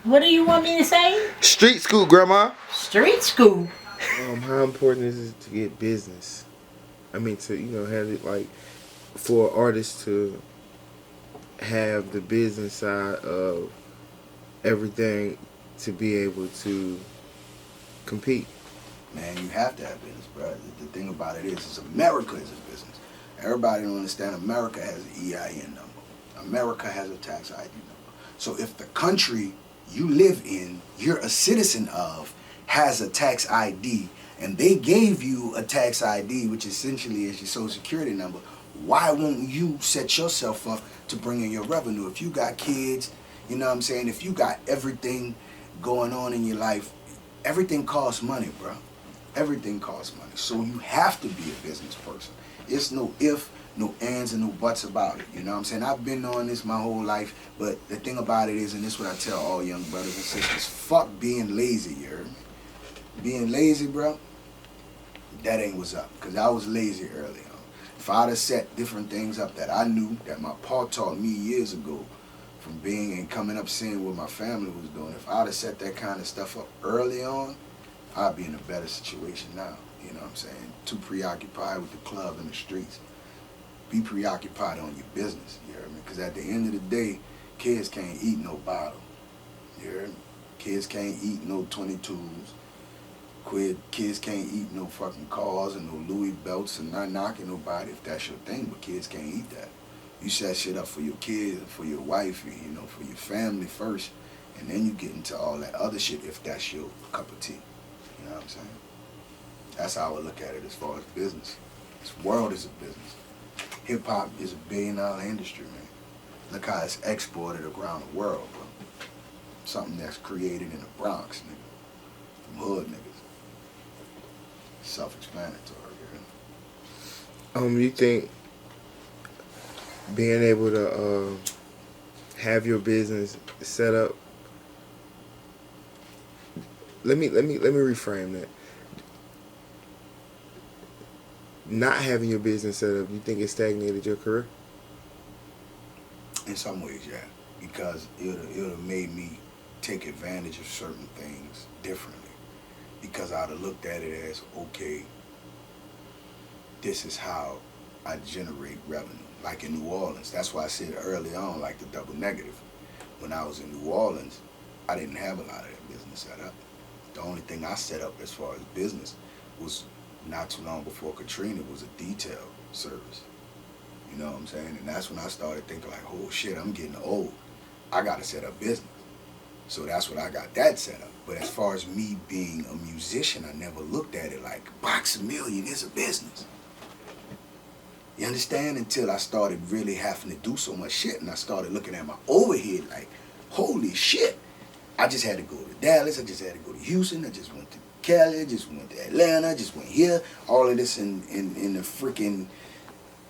What do you want me to say? Street school, Grandma. Street school. How important is it to get business? I mean, to have it like for artists to have the business side of everything to be able to compete. Man, you have to have business, bro. The thing about it is America is a business. Everybody don't understand America has an EIN number. America has a tax ID number. So if the country you live in, you're a citizen of, has a tax ID, and they gave you a tax ID, which essentially is your social security number, why won't you set yourself up to bring in your revenue? If you got kids, you know what I'm saying? If you got everything going on in your life, everything costs money, bro. Everything costs money. So you have to be a business person. It's no if, no ands, and no buts about it. You know what I'm saying? I've been on this my whole life, but the thing about it is, and this is what I tell all young brothers and sisters, fuck being lazy, you heard me? Being lazy, bro, that ain't what's up. Because I was lazy early on. If I'd have set different things up that I knew, that my pa taught me years ago, from being and coming up seeing what my family was doing, if I'd have set that kind of stuff up early on, I'd be in a better situation now. You know what I'm saying? Too preoccupied with the club and the streets. Be preoccupied on your business, you heard me? Because at the end of the day, kids can't eat no bottle. You heard me? Kids can't eat no 22s. Kids can't eat no fucking cars and no Louis belts, and not knocking nobody if that's your thing, but kids can't eat that. You set shit up for your kids, for your wife, you know, for your family first, and then you get into all that other shit if that's your cup of tea. You know what I'm saying? That's how I would look at it as far as business. This world is a business. Hip-hop is a billion-dollar industry, man. Look how it's exported around the world, bro. Something that's created in the Bronx, nigga. From hood niggas. Self-explanatory, You think being able to have your business set up? Let me reframe that. Not having your business set up, you think it stagnated your career? In some ways, yeah. Because it would have made me take advantage of certain things differently. Because I'd have looked at it as, okay, this is how I generate revenue. Like in New Orleans. That's why I said early on, like the double negative. When I was in New Orleans, I didn't have a lot of that business set up. The only thing I set up as far as business was not too long before Katrina was a detail service. You know what I'm saying? And that's when I started thinking like, oh shit, I'm getting old. I gotta set up business. So that's what I got that set up. But as far as me being a musician, I never looked at it like Boxx-A-Million is a business. You understand? Until I started really having to do so much shit, and I started looking at my overhead like, holy shit. I just had to go to Dallas, I just had to go to Houston, I just went to Cali, I just went to Atlanta, I just went here. All of this in a freaking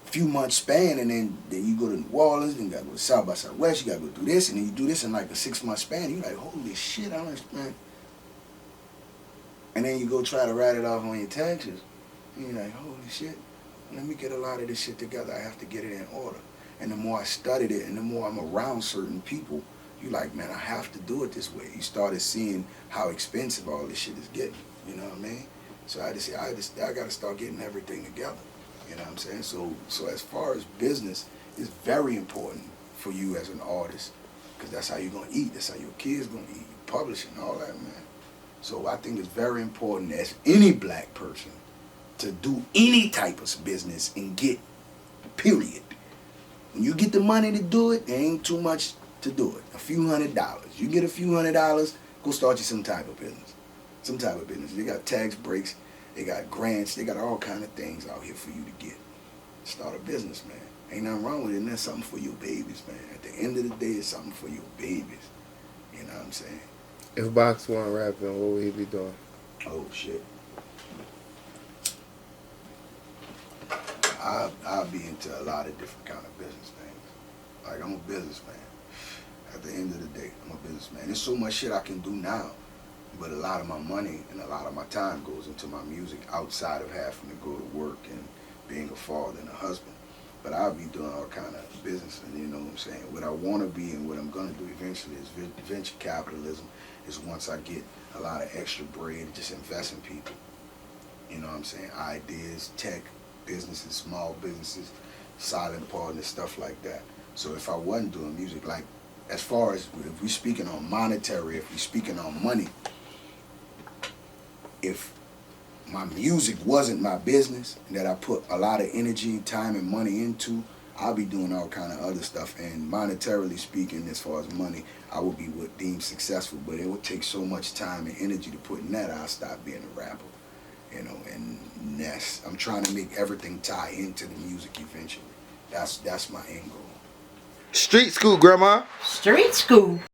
few months span, and then you go to New Orleans, then you gotta go to South by Southwest, you gotta go do this, and then you do this in like a 6-month span. You're like, holy shit, I don't understand. And then you go try to write it off on your taxes, and you're like, holy shit. Let me get a lot of this shit together. I have to get it in order. And the more I studied it and the more I'm around certain people, you're like, man, I have to do it this way. You started seeing how expensive all this shit is getting. You know what I mean? So I just say, I got to start getting everything together. You know what I'm saying? So as far as business, it's very important for you as an artist, because that's how you're going to eat. That's how your kids going to eat. Publishing, all that, man. So I think it's very important as any black person to do any type of business and get, period. When you get the money to do it, there ain't too much to do it. A few $100s. You get a few $100, go start you some type of business. Some type of business. They got tax breaks, they got grants, they got all kind of things out here for you to get. Start a business, man. Ain't nothing wrong with it, and that's something for your babies, man. At the end of the day, it's something for your babies. You know what I'm saying? If Boxx wasn't rapping, what would he be doing? Oh, shit. I'll be into a lot of different kind of business things. Like, I'm a businessman. At the end of the day, I'm a businessman. There's so much shit I can do now, but a lot of my money and a lot of my time goes into my music outside of having to go to work and being a father and a husband. But I'll be doing all kind of business, and you know what I'm saying. What I want to be and what I'm gonna do eventually is venture capitalism. Is once I get a lot of extra bread, just invest in people. You know what I'm saying? Ideas, tech, businesses, small businesses, silent partners, stuff like that. So if I wasn't doing music, like as far as if we speaking on monetary, if we speaking on money, if my music wasn't my business that I put a lot of energy, time, and money into, I'll be doing all kind of other stuff. And monetarily speaking, as far as money, I would be what deemed successful. But it would take so much time and energy to put in that, I'll stop being a rapper. You know, and that's, I'm trying to make everything tie into the music eventually. That's my end goal. Street school, grandma. Street school.